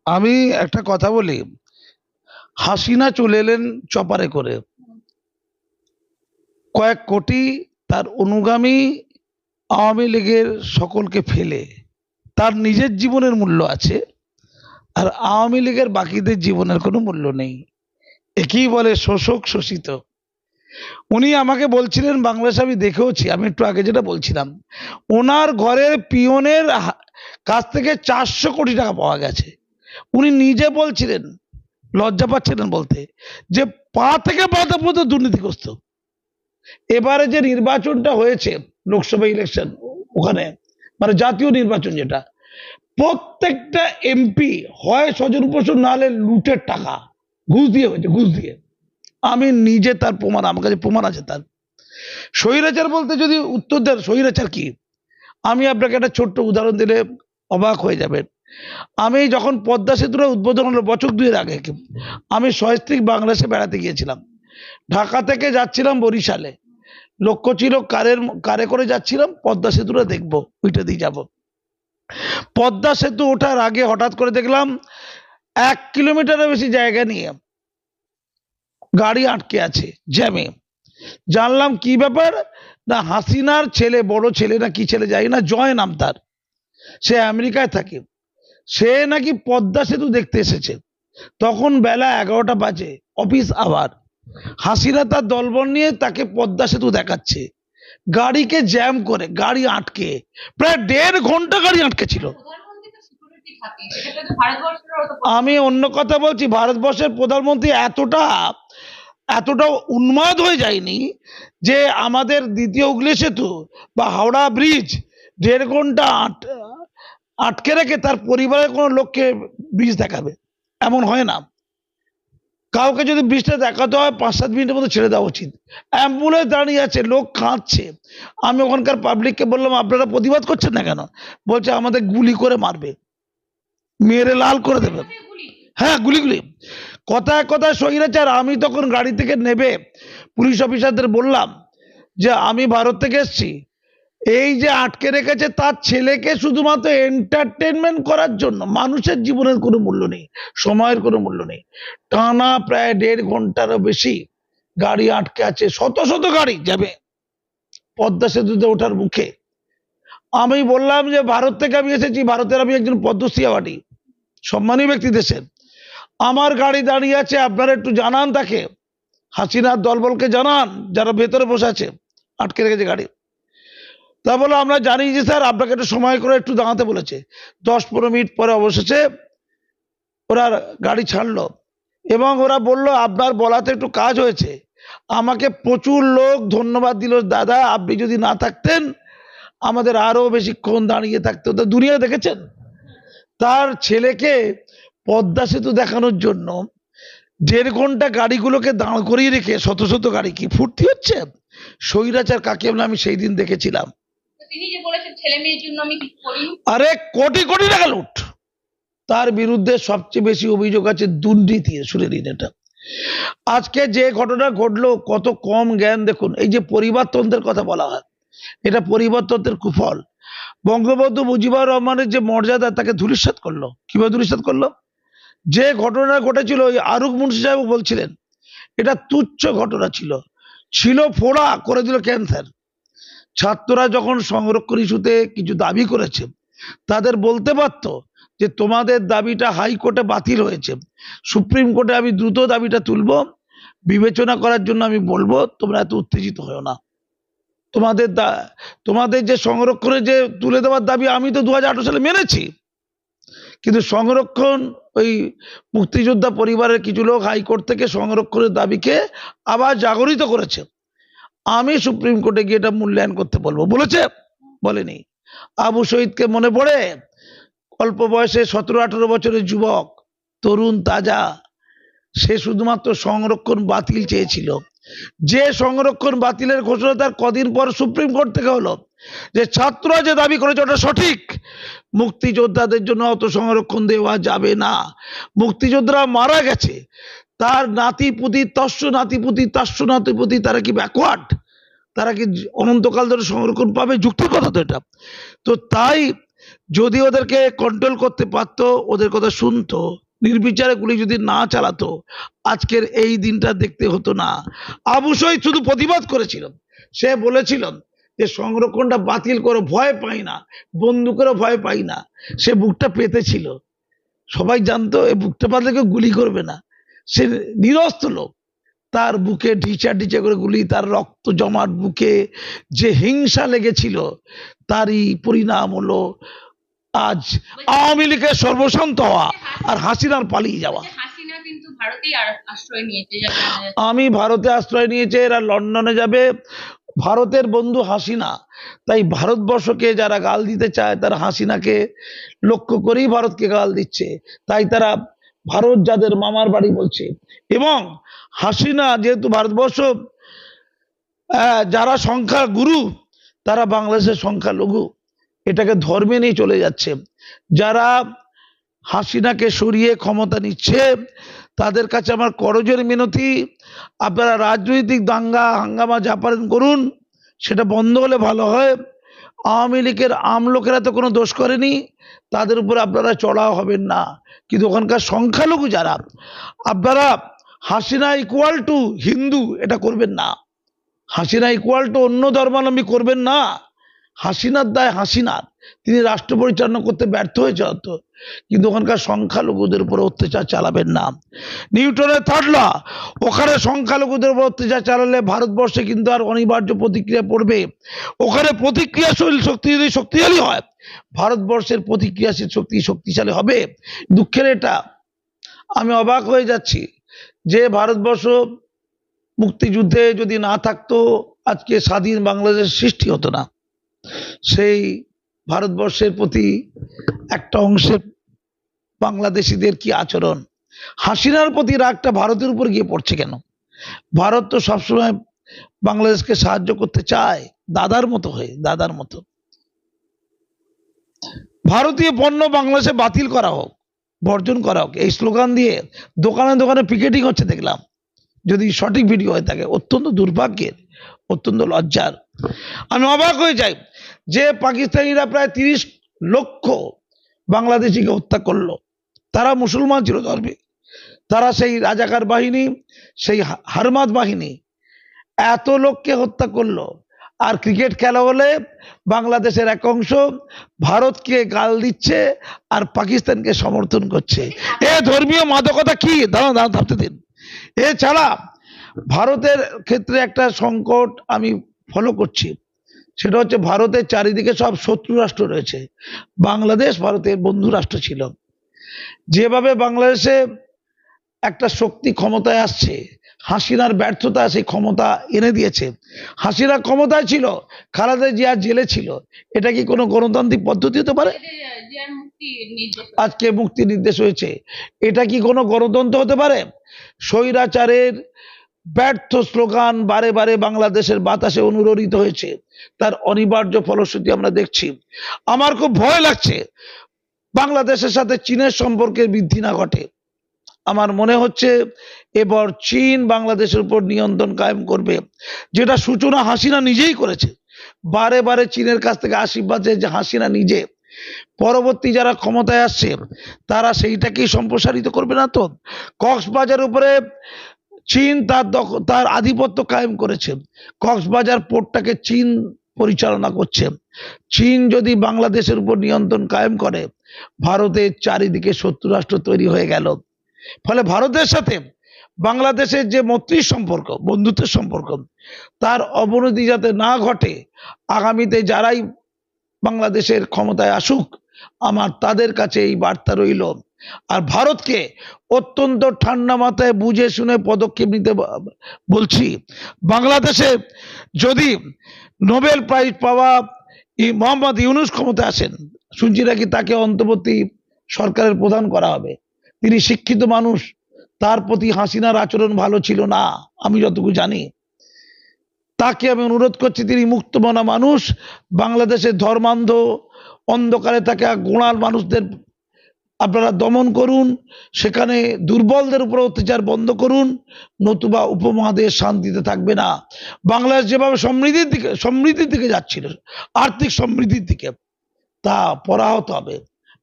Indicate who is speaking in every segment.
Speaker 1: আমি একটা কথা বলি, হাসিনা চলে এলেন চপারে করে, কয়েক কোটি তার অনুগামী আওয়ামী লীগের সকলকে ফেলে। তার নিজের জীবনের মূল্য আছে, আর আওয়ামী লীগের বাকিদের জীবনের কোনো মূল্য নেই। একেই বলে শোষক শোষিত। উনি আমাকে বলছিলেন, বাংলাদেশে আমি দেখেওছি, আমি একটু আগে যেটা বলছিলাম, ওনার ঘরের পিয়নের কাছ থেকে 400 কোটি টাকা পাওয়া গেছে। উনি নিজে বলছিলেন, লজ্জা পাচ্ছিলেন বলতে, যে পা থেকে মাথা পর্যন্ত দুর্নীতিগ্রস্ত। এবারে যে নির্বাচনটা হয়েছে, লোকসভা ইলেকশন, ওখানে মানে জাতীয় নির্বাচন, যেটা প্রত্যেকটা এমপি হয় স্বজন পোষণ, নাহলে লুটের টাকা ঘুষ দিয়ে হয়েছে, ঘুষ দিয়ে। আমি নিজে তার প্রমাণ, আমার কাছে প্রমাণ আছে তার। স্বৈরাচার বলতে যদি উত্তর দেন স্বৈরাচার কি, আমি আপনাকে একটা ছোট্ট উদাহরণ দিলে অবাক হয়ে যাবেন। আমি যখন পদ্মা সেতুর উদ্বোধন হলো বছর 2 এর আগে, আমি সস্ত্রীক বাংলাদেশে বেড়াতে গিয়েছিলাম। ঢাকা থেকে যাচ্ছিলাম বরিশালে, লক্ষ্য ছিল কারে করে যাচ্ছিলাম পদ্মা সেতুটা দেখবো, ওইটা দিয়ে যাব। পদ্মা সেতু ওঠার আগে হঠাৎ করে দেখলাম 1 কিলোমিটারের বেশি জায়গা নিয়ে গাড়ি আটকে আছে জ্যামে। জানলাম কি ব্যাপার, না হাসিনার ছেলে, বড় ছেলে না কি ছেলে যাই না, জয় নাম তার, সে আমেরিকায় থাকে, সে নাকি পদ্মা সেতু দেখতে এসেছে। তখন বেলা 11টা বাজে, অফিস আবার। হাসিনা তার দলবল নিয়ে তাকে পদ্মা সেতু দেখাচ্ছে, গাড়িকে জ্যাম করে, গাড়ি আটকে প্রায় 1.5 ঘন্টা গাড়ি আটকে ছিল। আমি অন্য কথা বলছি, ভারতবর্ষের প্রধানমন্ত্রী এতটা উন্মাদ হয়ে যায়নি যে আমাদের দ্বিতীয় হুগলি সেতু বা হাওড়া ব্রিজ 1.5 ঘন্টা আটকে রেখে তার পরিবারের কোনো লোককে ব্রিজ দেখাবে, এমন হয় না। কাউকে যদি ব্রিজটা দেখাতে হয় 5-7 মিনিটের মধ্যে ছেড়ে দেওয়া উচিত। অ্যাম্বুলেন্স দাঁড়িয়ে আছে, লোক কাঁদছে। আমি ওখানকার পাবলিককে বললাম, আপনারা প্রতিবাদ করছেন না কেন? বলছে আমাদের গুলি করে মারবে, মেরে লাল করে দেবে। হ্যাঁ, গুলি। কথায় কথায় স্বৈরাচার। আমি তখন গাড়ি থেকে নেবে পুলিশ অফিসারদের বললাম যে আমি ভারত থেকে এসেছি, এই যে আটকে রেখেছে তার ছেলেকে শুধুমাত্র এন্টারটেনমেন্ট করার জন্য। মানুষের জীবনের কোনো মূল্য নেই, সময়ের কোনো মূল্য নেই। টানা প্রায় 1.5 ঘন্টারও বেশি গাড়ি আটকে আছে, শত শত গাড়ি যাবে পদ্মা সেতুতে ওঠার মুখে। আমি বললাম যে ভারত থেকে আমি এসেছি, ভারতের আমি একজন পদ্মশ্রী অ্যাওয়ার্ডি সম্মানী ব্যক্তি দেশের, আমার গাড়ি দাঁড়িয়ে আছে, আপনারা একটু জানান তাকে, হাসিনার দলবলকে জানান যারা ভেতরে বসে আছে, আটকে রেখেছে গাড়ি। তা বলে আমরা জানি যে স্যার আপনাকে একটু সময় করে একটু দাঁড়াতে বলেছে। 10-15 মিনিট পরে অবশেষে ওরা গাড়ি ছাড়লো এবং ওরা বলল আপনার বলাতে একটু কাজ হয়েছে। আমাকে প্রচুর লোক ধন্যবাদ দিল, দাদা আপনি যদি না থাকতেন আমাদের আরো বেশিক্ষণ দাঁড়িয়ে থাকতে হতো। দুনিয়া দেখেছেন, তার ছেলেকে পদ্মা সেতু দেখানোর জন্য 1.5 ঘন্টা গাড়িগুলোকে দাঁড় করিয়ে রেখে শত শত গাড়ি কি ফুর্তি হচ্ছে? স্বৈরাচার কাকে বলে আমি সেই দিন দেখেছিলাম।
Speaker 2: তিনি যে বলেছেন ছেলে মেয়ের জন্য আমি কিছু করিনি,
Speaker 1: আরে কোটি কোটি টাকা লুট। তার বিরুদ্ধে সবচেয়ে বেশি অভিযোগ আছে দুর্নীতি। শুনে দিন এটা, আজকে যে ঘটনা ঘটলো, কত কম জ্ঞান দেখুন। এই যে পরিবারতন্ত্রের কথা বলা হয়, এটা পরিবারতন্ত্রের কুফল। বঙ্গবন্ধু মুজিবুর রহমানের যে মর্যাদা, তাকে ধূলিসাৎ করলো। কিভাবে ধূলিসাৎ করলো? যে ঘটনা ঘটেছিল, ওই আরুক মুন্সি সাহেব বলছিলেন এটা তুচ্ছ ঘটনা ছিল ফোড়া করে দিল ক্যান্সার। ছাত্ররা যখন সংরক্ষণ ইস্যুতে কিছু দাবি করেছে, তাদের বলতে পারত যে তোমাদের দাবিটা হাইকোর্টে বাতিল হয়েছে, সুপ্রিম কোর্টে আমি দ্রুত দাবিটা তুলব, বিবেচনা করার জন্য আমি বলবো, তোমরা এত উত্তেজিত হও না। তোমাদের যে সংরক্ষণে যে তুলে দেওয়ার দাবি আমি তো 2018 সালে মেনেছি, কিন্তু সংরক্ষণ ওই মুক্তিযোদ্ধা পরিবারের কিছু লোক হাইকোর্ট থেকে সংরক্ষণের দাবিকে আবার জাগরিত করেছে। আমি সুপ্রিম কোর্টে গিয়ে এটা মূল্যায়ন করতে বলবো, বলেছে? বলেনি। আবু শহীদকে মনে পড়ে? অল্প বয়সে 17-18 বছরের যুবক, তরুণ তাজা, সে শুধুমাত্র সংরক্ষণ বাতিল চেয়েছিল। যে সংরক্ষণ বাতিলের ঘোষণা তার কদিন পর সুপ্রিম কোর্ট থেকে হলো যে ছাত্ররা যে দাবি করেছে ওটা সঠিক, মুক্তিযোদ্ধাদের জন্য অত সংরক্ষণ দেওয়া যাবে না। মুক্তিযোদ্ধারা মারা গেছে, তার নাতিপুতি, তস্য নাতিপুতি, তাস্য নাতিপুতি, তারা কি ব্যাকওয়ার্ড? তারা কি অনন্তকাল ধরে সংরক্ষণ পাবে? যুক্তির কথা তো এটা। তো তাই যদি ওদেরকে কন্ট্রোল করতে পারতো, ওদের কথা শুনতো, নির্বিচারে গুলি যদি না চালাতো, আজকের এই দিনটা দেখতে হতো না। আবু শহীদ শুধু প্রতিবাদ করেছিল, সে বলেছিল যে সংরক্ষণটা বাতিল করো, ভয় পাই না, বন্দুকেরও ভয় পাই না। সে বুকটা পেতেছিল, সবাই জানতো এই বুকটা পাতলে কেউ গুলি করবে না। সে নিরস্ত্র লোক, তার বুকে ঢিচা ঢিচা করে গুলি, তার রক্ত জমাট বুকে যে হিংসা লেগেছিল, তারই পরিণাম হলো আজ আওয়ামী লীগের সর্বশান্ত হওয়া আর হাসিনার পালিয়ে যাওয়া।
Speaker 2: হাসিনা কিন্তু ভারতেই আশ্রয় নিয়েছে, যা জানা যাচ্ছে।
Speaker 1: আমি ভারতে আশ্রয় নিয়েছে, এরা লন্ডনে যাবে। ভারতের বন্ধু হাসিনা, তাই ভারতবর্ষকে যারা গাল দিতে চায় তারা হাসিনাকে লক্ষ্য করেই ভারতকে গাল দিচ্ছে। তাই তারা ভারত যাদের মামার বাড়ি বলছে। এবং হাসিনা যেহেতু ভারতবর্ষ যারা সংখ্যা গুরু, তারা বাংলাদেশের সংখ্যালঘু, এটাকে ধর্মে নিয়ে চলে যাচ্ছে। যারা হাসিনাকে সরিয়ে ক্ষমতা নিচ্ছে, তাদের কাছে আমার করজোড়ে মিনতি, আপনারা রাজনৈতিক দাঙ্গা হাঙ্গামা যা পারেন করুন, সেটা বন্ধ হলে ভালো হয়। আওয়ামী লীগের আমলোকেরা তো কোনো দোষ করেনি, তাদের উপর আপনারা চড়াও হবেন না। কিন্তু ওখানকার সংখ্যালঘু যারা, আপনারা হাসিনা ইকুয়াল টু হিন্দু এটা করবেন না, হাসিনা ইকুয়াল টু অন্য ধর্মাবলম্বী করবেন না। হাসিনার দায় হাসিনার, তিনি রাষ্ট্র পরিচালনা করতে ব্যর্থ হয়েছে হয়তো, কিন্তু ওখানকার সংখ্যালঘুদের উপর অত্যাচার চালাবেন না। নিউটনের থার্ড ল, ওখানে সংখ্যালঘুদের উপর অত্যাচার চালালে ভারতবর্ষে কিন্তু আর অনিবার্য প্রতিক্রিয়া পড়বে। ওখানে প্রতিক্রিয়াশীল শক্তি যদি শক্তিশালী হয়, ভারতবর্ষের প্রতিক্রিয়াশীল শক্তি শক্তিশালী হবে। দুঃখের এটা, আমি অবাক হয়ে যাচ্ছি যে ভারতবর্ষ মুক্তিযুদ্ধে যদি না থাকতো, আজকে স্বাধীন বাংলাদেশ সৃষ্টি হতো না। সেই ভারতবর্ষের প্রতি একটা অংশের বাংলাদেশিদের কি আচরণ, হাসিনার প্রতি রাগটা ভারতের উপর গিয়ে পড়ছে কেন? ভারত তো সবসময় বাংলাদেশকে সাহায্য করতে চায়, দাদার মতো হয়ে, দাদার মতো। ভারতীয় পণ্য বাংলাদেশে বাতিল করা হোক, বর্জন করা হোক, এই স্লোগান দিয়ে দোকানে দোকানে পিকেটিং হচ্ছে দেখলাম। যদি সঠিক ভিডিও হয়ে থাকে, অত্যন্ত দুর্ভাগ্যের, অত্যন্ত লজ্জার। আমি অবাক হয়ে যাই যে পাকিস্তানিরা প্রায় 30 লক্ষ বাংলাদেশিকে হত্যা করলো। তারা মুসলমান ছিল ধর্মে, তারা সেই রাজাকার বাহিনী, সেই হারমাত বাহিনী এত লোককে হত্যা করলো। আর ক্রিকেট খেলা হলে বাংলাদেশের এক অংশ ভারতকে গাল দিচ্ছে আর পাকিস্তানকে সমর্থন করছে। এ ধর্মীয় মাদকতা কি? দাঁড়ান দাঁড়ান, ভাবতে দিন। এছাড়া ভারতের ক্ষেত্রে একটা সংকট আমি ফলো করছি, সেটা হচ্ছে ভারতের চারিদিকে সব শত্রু রাষ্ট্র রয়েছে, বাংলাদেশ ভারতের বন্ধু রাষ্ট্র ছিল। যেভাবে বাংলাদেশে একটা শক্তি ক্ষমতায় আসছে, হাসিনার ব্যর্থতা সেই ক্ষমতা এনে দিয়েছে। হাসিনা ক্ষমতায় ছিল, খালেদা জিয়া জেলে ছিল, এটা কি কোনো গণতান্ত্রিক পদ্ধতি হতে পারে? আজকে মুক্তি নির্দেশ হয়েছে, এটা কি কোনো গণতন্ত্র হতে পারে? স্বৈরাচারের ব্যর্থ স্লোগান বারে বারে বাংলাদেশের বাতাসে অনুরণিত হয়েছে, তার অনিবার্য ফলশ্রুতি আমরা দেখছি। আমার খুব ভয় লাগছে বাংলাদেশের সাথে চীনের সম্পর্কের বৃদ্ধি না ঘটে। আমার মনে হচ্ছে এবার চীন বাংলাদেশের উপর নিয়ন্ত্রণ কায়েম করবে, যেটা সূচনা হাসিনা নিজেই করেছে। বারে বারে চীনের কাছ থেকে আশীর্বাদ যে হাসিনা নিজে, পরবর্তী যারা ক্ষমতায় আসছে তারা সেইটাকেই সম্প্রসারিত করবে না তো? কক্সবাজার উপরে চীন তার আধিপত্য কায়েম করেছে, কক্সবাজার পোর্টটাকে চীন পরিচালনা করছে। চীন যদি বাংলাদেশের উপর নিয়ন্ত্রণ কায়েম করে, ভারতের চারিদিকে শত্রু রাষ্ট্র তৈরি হয়ে গেল। ফলে ভারতের সাথে বাংলাদেশের যে মৈত্রী সম্পর্ক, বন্ধুত্বের সম্পর্ক, তার অবনতি যাতে না ঘটে, আগামীতে যারাই বাংলাদেশের ক্ষমতায় আসুক, আমার তাদের কাছে এই বার্তা রইল। আর ভারতকে অত্যন্ত ঠান্ডা মাথায় বুঝে শুনে পদক্ষেপ নিতে বলছি। বাংলাদেশে যদি নোবেল প্রাইজ পাওয়া মোহাম্মদ ইউনূস ক্ষমতায় আসেন, শুনছি নাকি তাকে অন্তর্বর্তী সরকারের প্রধান করা হবে। তিনি শিক্ষিত মানুষ, তার প্রতি হাসিনার আচরণ ভালো ছিল না আমি যতটুকু জানি। তাকে আমি অনুরোধ করছি, তিনি মুক্তমনা মানুষ, বাংলাদেশের ধর্মান্ধ অন্ধকারে থাকা গোঁড়ার মানুষদের আপনারা দমন করুন, সেখানে দুর্বলদের উপর অত্যাচার বন্ধ করুন, নতুবা উপমহাদেশ শান্তিতে থাকবে না। বাংলাদেশ যেভাবে সমৃদ্ধির দিকে যাচ্ছিল, আর্থিক সমৃদ্ধির দিকে, তা পরাহত হবে,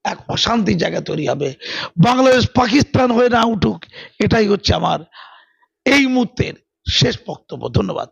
Speaker 1: এক অশান্তির জায়গা তৈরি হবে। বাংলাদেশ পাকিস্তান হয়ে না উঠুক, এটাই হচ্ছে আমার এই মুহূর্তের শেষ বক্তব্য। ধন্যবাদ।